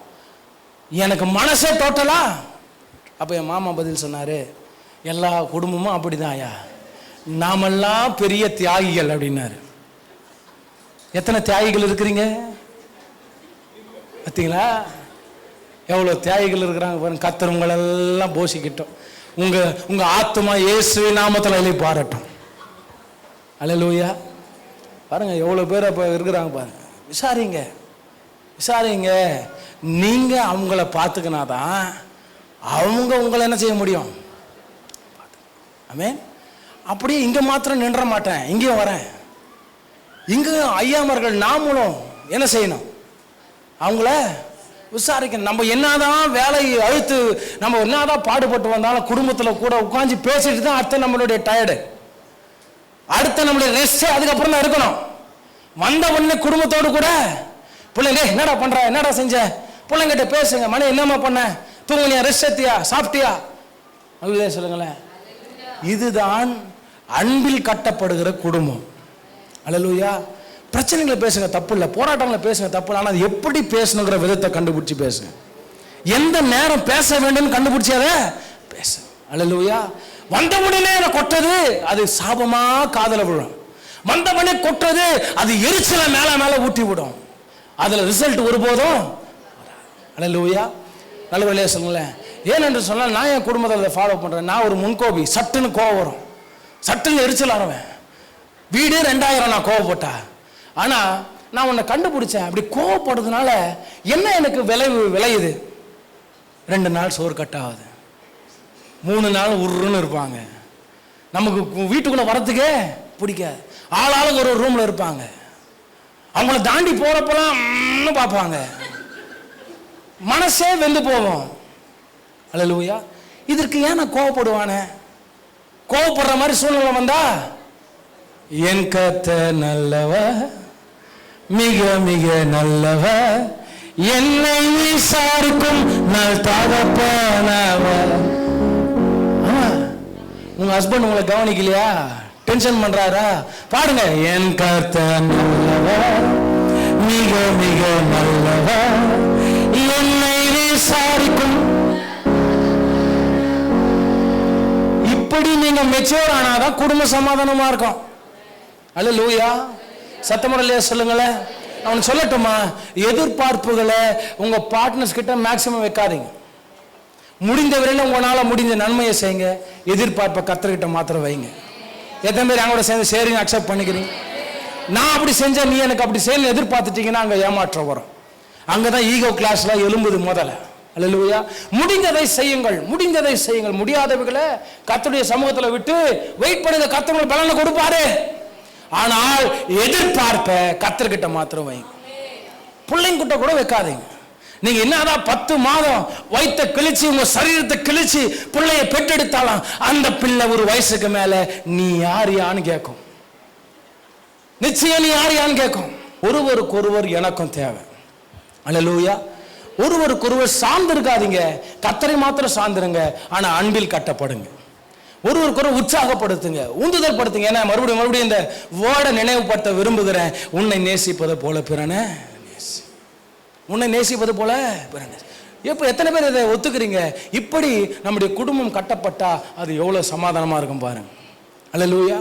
எனக்கு மனசே டோட்டலா. அப்போ என் மாமா பதில் சொன்னார், எல்லா குடும்பமும் அப்படிதான் ஐயா, நாமெல்லாம் பெரிய தியாகிகள் அப்படின்னாரு. எத்தனை தியாகிகள் இருக்கிறீங்க பார்த்தீங்களா? எவ்வளோ தியாகிகள் இருக்கிறாங்க பாருங்க. கர்த்தர் உங்களெல்லாம் போஷிக்கிட்டோம். உங்க ஆத்துமா இயேசுவின் நாமத்தில் இளைப்பாறட்டும். அல்லேலூயா. பாருங்க எவ்வளவு பேர் அப்ப இருக்கிறாங்க பாருங்க. விசாரிங்க. நீங்க அவங்கள பார்த்துக்கினாதான் அவங்க உங்களை என்ன செய்ய முடியும். ஆமென். அப்படியே இங்க மாத்திரம் நின்ற மாட்டேன், இங்கேயும் வரேன். இங்க ஐயாமர்கள் நாமளும் என்ன செய்யணும், அவங்கள விசாரிக்கணும். நம்ம என்னதான் வேலையை அழுத்து, நம்ம என்னதான் பாடுபட்டு வந்தாலும் குடும்பத்தில் கூட உட்காந்து பேசிட்டு தான் அடுத்த நம்மளுடைய டயர்டு, அடுத்த நம்மளுடைய ரெஸ்ட் அதுக்கப்புறம் தான் இருக்கணும். வந்த உடனே குடும்பத்தோடு கூட பிள்ளைங்க என்னடா பண்ற, என்னடா செஞ்ச, பிள்ளைங்கிட்ட பேசுங்க. மணி என்னம்மா பண்ண, தூங்குனியா, ரெஸ்ட் எடுத்தியா, சாப்பிட்டியா, அப்படியே சொல்லுங்களேன். இதுதான் அன்பில் கட்டப்படுகிற குடும்பம். அல்லேலூயா. பிரச்சனைகளை பேசுங்க, தப்பு இல்லை. போராட்டங்களை பேசுங்க, தப்பு இல்லை. ஆனால் எப்படி பேசணுங்கிற விதத்தை கண்டுபிடிச்சி பேசுங்க. எந்த நேரம் பேச வேண்டும் கண்டுபிடிச்சி அதை பேசு. அல்லேலூயா. வந்தவுடனே அதை கொட்டது அது சாபமா காதல விழும். வந்தவனே கொட்டது அது எரிச்சல மேல மேல ஊட்டி விடும். அதுல ரிசல்ட் ஒருபோதும். அல்லேலூயா. நல்லவர்களே சொல்லுங்களேன். ஏனென்று சொன்னால் நான் என் குடும்பத்தை அதை ஃபாலோ பண்றேன். நான் ஒரு முன்கோபி. சட்டுன்னு கோவம் வரும், சட்டுன்னு எரிச்சல் ஆரவேன். வீடு 2000 நான் கோவப்பட்டா. ஆனா நான் உன்னை கண்டுபிடிச்சேன். அப்படி கோவப்படுறதுனால என்ன எனக்கு விளையுது. 2 நாள் சோறு கட்டாகுது, 3 நாள் உருன்னு இருப்பாங்க. நமக்கு வீட்டுக்குள்ள வரத்துக்கே பிடிக்காது. ஆளாளுக்கு ஒரு ரூம்ல இருப்பாங்க. அவங்கள தாண்டி போறப்பெல்லாம் பார்ப்பாங்க, மனசே வெந்து போவோம். அல்லேலூயா. இதற்கு ஏன் நான் கோவப்படுவானே? கோவப்படுற மாதிரி சூழ்நிலை வந்தா, என் கர்த்தர் நல்லவர், மிக மிக நல்லவர், என்னை விசாரிக்கும் நல் தகப்பனவர். உங்க ஹஸ்பண்ட் உங்களை கவனிக்கலையா, டென்ஷன் பண்றாரா, பாடுங்க. என் கர்த்தர் நல்லவர், மிக மிக நல்லவர், என்னை விசாரிக்கும். இப்படி நீங்க மெச்சூர் ஆனாதான் குடும்ப சமாதானமா இருக்கும். அல்லேலூயா. சத்தமுறையிலே சொல்லுங்களேன். அவன் சொல்லட்டுமா, எதிர்பார்ப்புகளை உங்க பார்ட்னர்ஸ் கிட்ட மேக்சிமம் வைக்காதீங்க. முடிந்த வரையில உங்களால முடிஞ்ச நன்மையை செய்யுங்க. எதிர்பார்ப்பை கர்த்தர்கிட்ட மாத்திரம் வைங்க. எத்தனை பேர் என் கூட சேர்ந்து சரிங்க அக்செப்ட் பண்ணிக்கிறீங்க? நான் அப்படி செஞ்சேன், நீ எனக்கு அப்படி செய்யணும் எதிர்பார்த்துட்டீங்கன்னா அங்க ஏமாற்றம் வரும். அங்கதான் ஈகோ கிளாஸ்ல எழும்புது முதல்ல. அல்லேலூயா. முடிந்ததை செய்யுங்கள், முடிந்ததை செய்யுங்கள். முடியாதவர்களை கர்த்தருடைய சமூகத்துல விட்டு வெயிட் பண்ணுங்க. கர்த்தர் பலனை கொடுப்பாரு. ஆனால் எதிர்பார்ப்ப கர்த்தர்கிட்ட மாத்திரம் வைங்க. பிள்ளைங்கிட்ட கூட வைக்காதீங்க. நீங்க என்னதான் 10 மாதம் வயிற்ற கிழிச்சு உங்க சரீரத்தை கிழிச்சு பிள்ளைய பெற்றெடுத்தாலும் அந்த பிள்ளை ஒரு வயசுக்கு மேல நீ யாரியான்னு கேட்கும். நிச்சயம் நீ யாரியான்னு கேட்கும். ஒருவருக்கொருவர் எனக்கும் தேவை. அல்லேலூயா. ஒருவருக்கொருவர் சார்ந்து இருக்காதீங்க, கர்த்தரை மாத்திரம் சார்ந்துருங்க. ஆனா அன்பில் கட்டப்படுங்க. ஒருவருக்கொரு உற்சாகப்படுத்துங்க, ஊந்துதல் படுத்துங்க. ஏன்னா மறுபடியும் இந்த வேர்டை நினைவுபடுத்த விரும்புகிறேன். உன்னை நேசிப்பது போல பிறனை நேசி, உன்னை நேசிப்பது போல பிறனை. இப்போ எத்தனை பேர் இதை ஒத்துக்கிறீங்க? இப்படி நம்முடைய குடும்பம் கட்டப்பட்டா அது எவ்வளவு சமாதானமா இருக்கும் பாருங்க. அல்லேலூயா.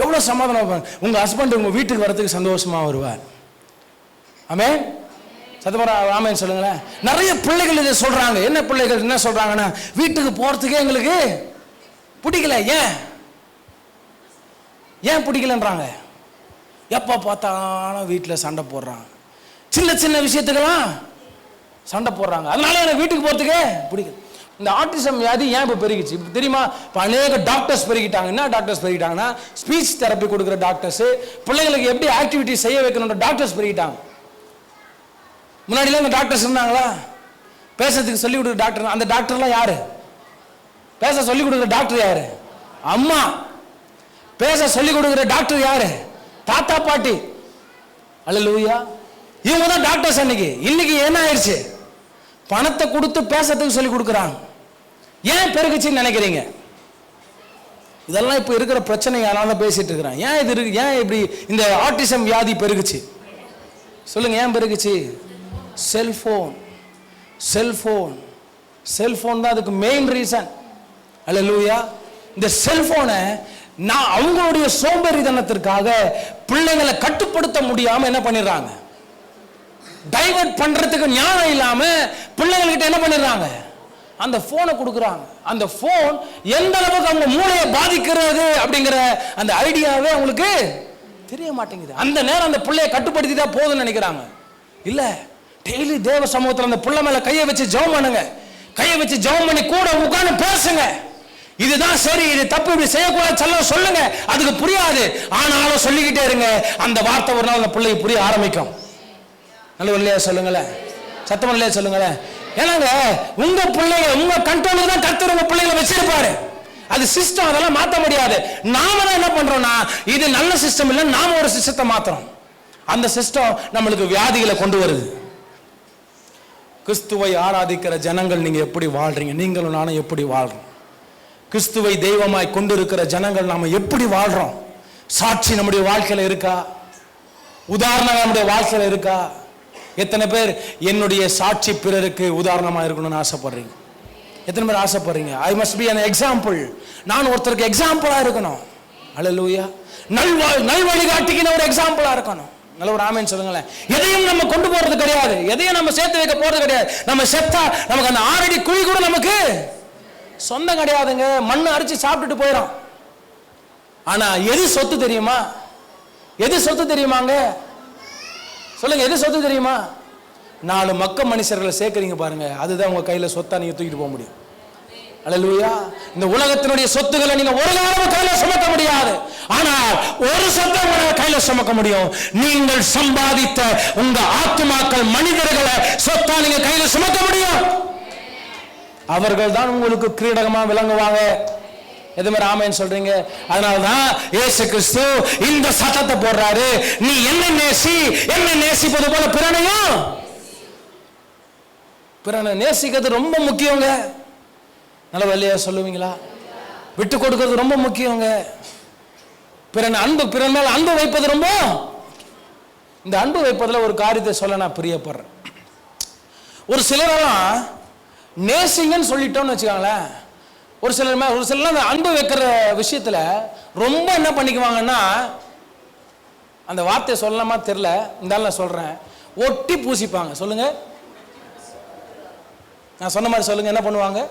எவ்வளவு சமாதானம். உங்க ஹஸ்பண்ட் உங்க வீட்டுக்கு வரதுக்கு சந்தோஷமா வருவார். ஆமென். சத்தமரா ஆமென் சொல்லுங்களேன். நிறைய பிள்ளைகள் இதை சொல்றாங்க. என்ன பிள்ளைகள் என்ன சொல்றாங்கன்னா, வீட்டுக்கு போறதுக்கே எங்களுக்கு பிடிக்கல. ஏன் பிடிக்கலன்றாங்க? எப்ப பார்த்தாலும் வீட்டில் சண்டை போடுறாங்க. சின்ன சின்ன விஷயத்துக்கெல்லாம் சண்டை போடுறாங்க. அதனால எனக்கு வீட்டுக்கு போறதுக்கே பிடிக்கும். இந்த ஆட்டிசம் வியாதி ஏன் இப்போ பெருகிச்சு தெரியுமா? இப்போ அநேக டாக்டர்ஸ் பெருகிட்டாங்க. என்ன டாக்டர்ஸ் பெருகிட்டாங்கன்னா, ஸ்பீச் தெரப்பி கொடுக்குற டாக்டர்ஸ், பிள்ளைங்களுக்கு எப்படி ஆக்டிவிட்டி செய்ய வைக்கணுன்ற டாக்டர்ஸ் பெருகிட்டாங்க. முன்னாடிலாம் இந்த டாக்டர்ஸ் இருந்தாங்களா? பேசுறதுக்கு சொல்லி கொடுக்குற டாக்டர். அந்த டாக்டர்லாம் யாரு? பேச சொல்லி கொடுக்குற டாக்டர் யாரு? அம்மா. பேச சொல்லி கொடுக்குற டாக்டர் யாரு? தாத்தா பாட்டி. அல்லேலூயா. இவங்க தான் டாக்டர்ஸ். இன்னைக்கு என்ன ஆயிடுச்சு? பணத்தை கொடுத்து பேசுறதுக்கு சொல்லி கொடுக்குறாங்க. ஏன் பெருகுச்சுன்னு நினைக்கிறீங்க? இதெல்லாம் இப்போ இருக்கிற பிரச்சனை. அதனால பேசிட்டு இருக்கிறேன். ஏன் இது இருக்கு? ஏன் இப்படி இந்த ஆட்டிசம் வியாதி பெருகுச்சு சொல்லுங்க? ஏன் பெருகுச்சு? செல்போன். செல்போன் தான் அதுக்கு மெயின் ரீசன். அல்லேலூயா. இந்த செல்போனை நான் அவங்களுடைய சோம்பேறித்தனத்திற்காக பிள்ளைங்களை கட்டுப்படுத்த முடியாம என்ன பண்ணிடுறாங்க? டைவர்ட் பண்றதுக்கு ஞானம் இல்லாம பிள்ளைங்கள்கிட்ட என்ன பண்ணிடுறாங்க? அந்த போனை கொடுக்குறாங்க. அந்த போன் எந்த அளவுக்கு அவங்க மூளையை பாதிக்கிறது அப்படிங்கிற அந்த ஐடியாவே அவங்களுக்கு தெரிய மாட்டேங்குது. அந்த நேரம் அந்த பிள்ளையை கட்டுப்படுத்திட்டா போதும்னு நினைக்கிறாங்க. இல்ல, டெய்லி தேவ சமூகத்தில் அந்த பிள்ளை மேல கையை வச்சு ஜெபம் பண்ணுங்க. கையை வச்சு ஜெபம் பண்ணி கூட உட்கார்ந்து பேசுங்க. இதுதான் சரி, இது தப்பு, இப்படி செய்யக்கூடாது சொல்லுங்க. அதுக்கு புரியாது, ஆனாலும் சொல்லிக்கிட்டே இருங்க. அந்த வார்த்தை ஒரு நாள் அந்த பிள்ளைக்கு புரிய ஆரம்பிக்கும். நல்ல இல்லையா சொல்லுங்களேன், சத்தம் இல்லையா சொல்லுங்களேன். ஏன்னாங்க உங்க பிள்ளைங்க உங்க கண்ட்ரோலுக்கு தான் கர்த்தர் உங்க பிள்ளைங்களை வச்சிருப்பாரு. அது சிஸ்டம், அதெல்லாம் மாற்ற முடியாது. நாம தான் என்ன பண்றோம்னா, இது நல்ல சிஸ்டம் இல்லை, நாம ஒரு சிஸ்டத்தை மாத்துறோம். அந்த சிஸ்டம் நம்மளுக்கு வியாதிகளை கொண்டு வருது. கிறிஸ்துவை ஆராதிக்கிற ஜனங்கள் நீங்க எப்படி வாழ்றீங்க? நீங்களும் நானும் எப்படி வாழ்றோம்? கிறிஸ்துவை தெய்வமாய் கொண்டு இருக்கிற ஜனங்கள் நாம எப்படி வாழ்றோம்? சாட்சி நம்முடைய வாழ்க்கையில இருக்கா? உதாரணம் நம்முடைய வாழ்க்கையில இருக்கா? எத்தனை பேர் என்னுடைய சாட்சி பிறருக்கு உதாரணமா இருக்கணும்னு ஆசைப்படுறீங்க? எத்தனை பேர் ஆசைப்படுறீங்க? I must be an example. நான் ஒருத்தருக்கு எக்ஸாம்பிளா இருக்கணும். அல்லேலூயா. நல்வழிகாட்டிக்கு ஒரு எக்ஸாம்பிளா இருக்கணும். நல்ல ஒரு ஆமென் சொல்லுங்களேன். எதையும் நம்ம கொண்டு போறது கிடையாது, எதையும் நம்ம சேர்த்து வைக்க போறது கிடையாது. நம்ம செத்தா நமக்கு அந்த 6 அடி குழி கூட நமக்கு சொந்தம் கிடையாதுங்க. மண்ணு அரிச்சு சாப்பிட்டுட்டு போயிடும். ஆனா எது சொத்து தெரியுமா? எது சொத்து தெரியுமாங்க? சொல்லுங்க, எது சொத்து தெரியுமா? 4 மக்க மனுஷர்களை சேர்க்கிறீங்க பாருங்க, அதுதான் உங்க கையில சொத்தா நீங்க தூக்கிட்டு போக முடியும். அல்லேலூயா. இந்த உலகத்தினுடைய சொத்துக்களை நீங்க ஒரு காலம் கையில சுமக்க முடியாது. ஆனால் ஒரு சொத்தை உங்க கையில சுமக்க முடியும். நீங்கள் சம்பாதித்த உங்க ஆத்துமாக்கள், மனிதர்களை சொத்தா நீங்க கையில சுமக்க முடியும். அவர்கள் தான் உங்களுக்கு கிரீடகமா விளங்குவாங்க. எது மாதிரி ஆமென் சொல்றீங்க? அதனாலதான் இயேசு கிறிஸ்து இந்த சத்தத்தை போடுறாரு, நீ என்ன நேசி, என்ன நேசிப்பது போல பிறனையும். பிறனை நேசிக்கிறது ரொம்ப முக்கியங்க. நல்ல வழியா சொல்லுவீங்களா? விட்டு கொடுக்கிறது ரொம்ப முக்கியங்க. பிறன் அன்பு, பிறன் மேல அன்பு வைப்பது ரொம்ப. இந்த அன்பு வைப்பதுல ஒரு காரியத்தை சொல்ல நான் பிரியப்படுறேன். ஒரு சிலரெல்லாம் நேசிங்கன்னு சொல்லிட்டோம்னு வச்சுக்காங்களேன், ஒரு சிலர் அந்த அன்பு வைக்கிற விஷயத்துல ரொம்ப என்ன பண்ணிக்குவாங்கன்னா, அந்த வார்த்தையை சொல்லலாமா தெரியல, இருந்தாலும் நான் சொல்றேன், ஒட்டி பூசிப்பாங்க. சொல்லுங்க, நான் சொன்ன மாதிரி சொல்லுங்க. என்ன பண்ணுவாங்க?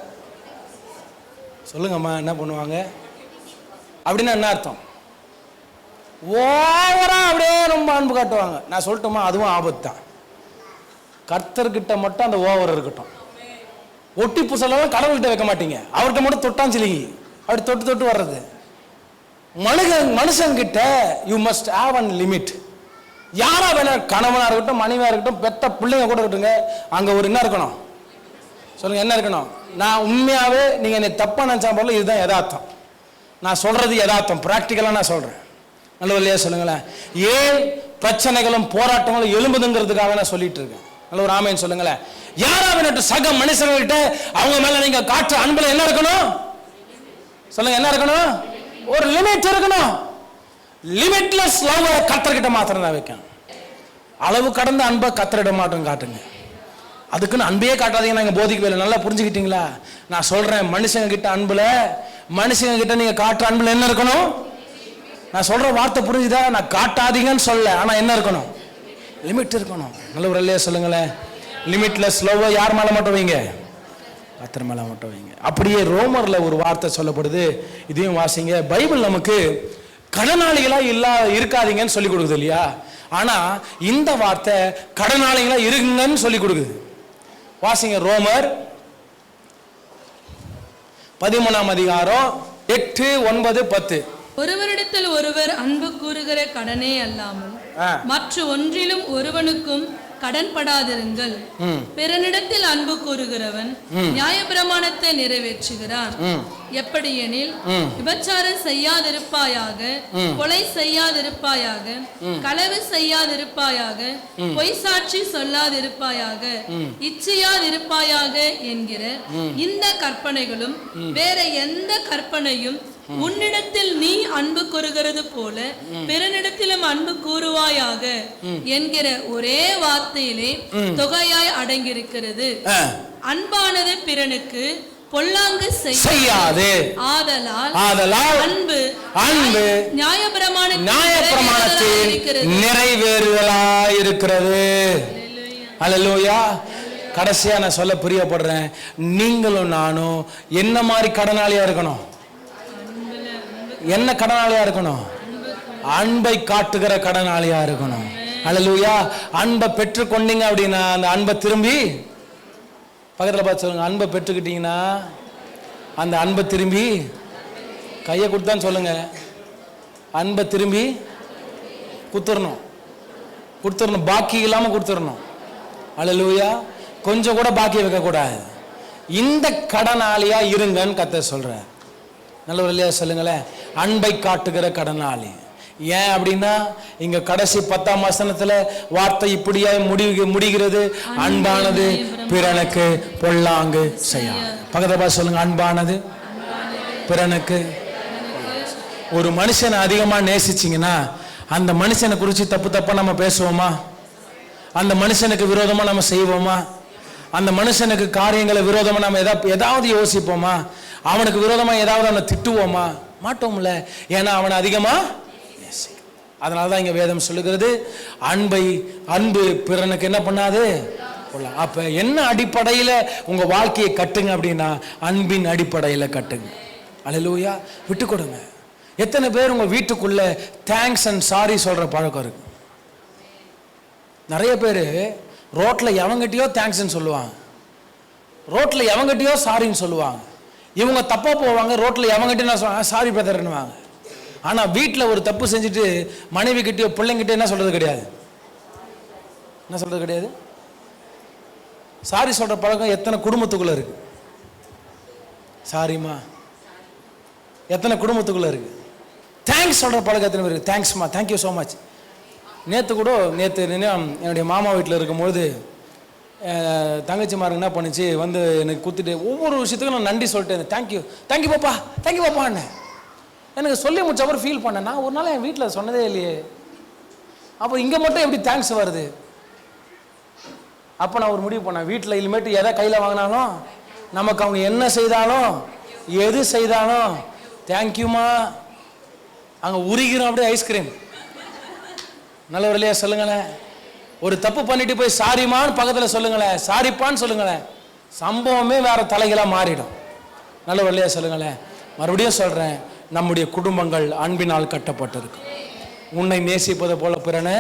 சொல்லுங்கம்மா, என்ன பண்ணுவாங்க? அப்படின்னா என்ன அர்த்தம்? ஓவரா அப்படியே ரொம்ப அன்பு காட்டுவாங்க. நான் சொல்லட்டுமா, அதுவும் ஆபத்து தான். கர்த்தர்கிட்ட மட்டும் அந்த ஓவர் இருக்கட்டும். ஒட்டி பூசலாம் கடவுள்கிட்ட வைக்க மாட்டீங்க. அவர்கிட்ட மட்டும் தொட்டாஞ்சிலிங்கி அப்படி தொட்டு தொட்டு வர்றது. மனுஷங்கிட்ட you must have an limit. யாரா வேணா, கணவனா இருக்கட்டும், மனைவியா இருக்கட்டும், பெத்த பிள்ளைங்க கூட இருக்கட்டுங்க, அங்க ஒரு என்ன இருக்கணும்? சொல்லுங்க, என்ன இருக்கணும்? நான் உண்மையாவே, நீங்க என்னை தப்பா நினைச்சா போல, இதுதான் யதார்த்தம். நான் சொல்றது யதார்த்தம், பிராக்டிக்கலா நான் சொல்றேன். நல்ல இல்லையா சொல்லுங்களேன். ஏன் பிரச்சனைகளும் போராட்டங்களும் எழும்புதுங்கிறதுக்காக நான் சொல்லிட்டு இருக்கேன். நல்ல ஒரு ஆமென் சொல்லுங்களேன். யாராவது சக மனுஷர்கள்ட்ட அவங்க மேல நீங்க காற்று அன்புல என்ன இருக்கணும்? சொல்லுங்க, என்ன இருக்கணும்? ஒரு லிமிட் இருக்கணும். லிமிட்லெஸ் லவ் கர்த்தர்கிட்ட மாத்திரம் தான் வைக்கணும். அளவு கடந்த அன்பை கர்த்தரிட மாட்டோம் காட்டுங்க. அதுக்குன்னு அன்பையே காட்டாதீங்க, நாங்க போதிக்கவே இல்லை. நல்லா புரிஞ்சுக்கிட்டீங்களா? நான் சொல்றேன், மனுஷங்க கிட்ட அன்புல, மனுஷங்க கிட்ட நீங்க காட்டுற அன்புல என்ன இருக்கணும்? நான் சொல்ற வார்த்தை புரிஞ்சுதா? நான் காட்டாதீங்கன்னு சொல்ல, ஆனா என்ன இருக்கணும்? லிமிட் இருக்கணும். நல்ல ஒரு இல்லையா சொல்லுங்களேன். லிமிட்லெஸ் லவ் யார் மேல மட்டும் வைங்க? கர்த்தர் மேல மட்டும் வைங்க. அப்படியே ரோமர்ல ஒரு வார்த்தை சொல்லப்படுது, இதையும் வாசிங்க. பைபிள் நமக்கு கடனாளிகளா இருக்காதீங்கன்னு சொல்லி கொடுக்குது இல்லையா? ஆனா இந்த வார்த்தை கடனாளிகளா இருங்கன்னு சொல்லி கொடுக்குது. வாசிங்க, ரோமர் 13ஆம் அதிகாரம் 8, 9, 10. ஒருவரிடத்தில் ஒருவர் அன்பு கூறுகிற கடனே அல்லாமல் மற்ற ஒன்றிலும் ஒருவனுக்கும் கடன்படாதிருங்கள். பிறனிடத்தில் அன்பு கூறுகிறவன் நியாயப்பிரமாணத்தை நிறைவேற்றுகிறான். எப்படியெனில், விபச்சாரம் செய்யாதிருப்பாயாக, கொலை செய்யாதிருப்பாயாக, களவு செய்யாதிருப்பாயாக, பொய் சாட்சி சொல்லாதிருப்பாயாக, இச்சையாதிருப்பாயாக என்கிற இந்த கற்பனைகளும் வேற எந்த கற்பனையும் உன்னிடத்தில் நீ அன்பு கூறுகிறது போல பிறனிடத்திலும் அன்பு கூறுவாயாக என்கிற ஒரே வார்த்தையிலே தொகையாய் அடங்கியிருக்கிறது. அன்பானது பிறனுக்கு பொல்லாங்கு செய்யாது. ஆதலால் அன்பு நியாயப்பிரமாணத்தின் நிறைவேறுதலாயிருக்கிறது. அல்லேலூயா. கடைசியா நான் சொல்ல பிரியப்படுறேன், நீங்களும் நானும் என்ன மாதிரி கடனாளியா இருக்கணும்? என்ன கடனாளியா இருக்கணும்? அன்பை காட்டுகிற கடனாளியா இருக்கணும். அல்லேலூயா. அன்பை பெற்றுக்கொண்டீங்க அப்படின்னா அந்த அன்பை திரும்பி பக்கத்தில் பார்த்து சொல்லுங்க, அன்பை பெற்றுக்கிட்டீங்கன்னா அந்த அன்பை திரும்பி கையை கொடுத்தான்னு சொல்லுங்க, அன்பை திரும்பி கொடுத்துடணும், பாக்கி இல்லாமல் கொடுத்துடணும். அல்லேலூயா. கொஞ்சம் கூட பாக்கி வைக்கக்கூடாது. இந்த கடனாளியா இருங்கன்னு கர்த்தர் சொல்றார். நல்ல ஒரு இல்லையா சொல்லுங்களேன், அன்பை காட்டுகிற கடனாளி. ஏன் அப்படின்னா இங்க கடைசி 10ஆம் வசனத்துல வார்த்தை இப்படியா முடிகிறது, அன்பானது பிறனுக்கு பொல்லாங்கு செய்யாது. பக்கத்துல சொல்லுங்க, அன்பானது பிறனுக்கு. ஒரு மனுஷனை அதிகமா நேசிச்சிங்கன்னா அந்த மனுஷனை குறித்து தப்பா நம்ம பேசுவோமா? அந்த மனுஷனுக்கு விரோதமா நம்ம செய்வோமா? அந்த மனுஷனுக்கு காரியங்களை விரோதமா நம்ம ஏதாவது யோசிப்போமா? அவனுக்கு விரோதமா ஏதாவது அவனை திட்டுவோமா? மாட்டோம்ல. ஏன்னா அவனை அதிகமா நேசிக்கும். அதனாலதான் இங்க வேதம் சொல்லுகிறது, அன்பு பிறனுக்கு என்ன பண்ணாது. அப்ப என்ன அடிப்படையில உங்க வாழ்க்கையை கட்டுங்க அப்படின்னா அன்பின் அடிப்படையில கட்டுங்க. அல்லேலூயா. விட்டு கொடுங்க. எத்தனை பேர் உங்க வீட்டுக்குள்ள தேங்க்ஸ் அண்ட் சாரி சொல்ற பழக்கம் இருக்கு? நிறைய பேர் ரோட்ல எவங்கிட்டயோ தேங்க்ஸ்ன்னு சொல்லுவாங்க, ரோட்ல எவங்கிட்டயோ சாரின்னு சொல்லுவாங்க. இவங்க தப்பா போவாங்க, ரோட்ல எவங்கிட்ட நான் சாரி பிரதர்னுவாங்க. ஆனா வீட்டில் ஒரு தப்பு செஞ்சுட்டு மனைவி கிட்டயோ பிள்ளைங்கிட்டயோ என்ன சொல்றது கிடையாது. சாரி சொல்ற பழக்கம் எத்தனை குடும்பத்துக்குள்ள இருக்கு? சாரிம்மா எத்தனை குடும்பத்துக்குள்ள இருக்கு? தேங்க்ஸ் சொல்ற பழக்கம் எத்தனை பேருக்கு? தேங்க்ஸ்மா, தேங்க்யூ ஸோ மச். நேற்று என்னுடைய மாமா வீட்டில் இருக்கும்போது தங்கச்சிமாருக்கு என்ன பண்ணிச்சு, வந்து எனக்கு குத்துட்டு ஒவ்வொரு விஷயத்துக்கும் நான் நன்றி சொல்லிட்டேன். தேங்க்யூ பாப்பான்னு எனக்கு சொல்லி முடிச்ச அப்புறம் ஃபீல் பண்ணேன், நான் ஒரு நாள் என் வீட்டில் சொன்னதே இல்லையே, அப்போ இங்கே மட்டும் எப்படி தேங்க்ஸ் வருது? அப்போ நான் ஒரு முடிவு பண்ணேன், வீட்டில் இனிமேட்டு எதை கையில் வாங்கினாலும் நமக்கு அவங்க என்ன செய்தாலும் எது செய்தாலும் தேங்க்யூமா. அங்கே உருகிறோம் அப்படியே ஐஸ்கிரீம். நல்ல ஒரு இல்லையா சொல்லுங்களேன். ஒரு தப்பு பண்ணிட்டு போய் சாரிமான்னு பக்கத்தில் சொல்லுங்களேன், சாரிப்பான்னு சொல்லுங்களேன், சம்பவமே வேற தலைகளா மாறிடும். நல்ல ஒரு இல்லையா சொல்லுங்களேன். மறுபடியும் சொல்றேன், நம்முடைய குடும்பங்கள் அன்பினால் கட்டப்பட்டிருக்கு. உன்னை நேசிப்பது போல பிறனை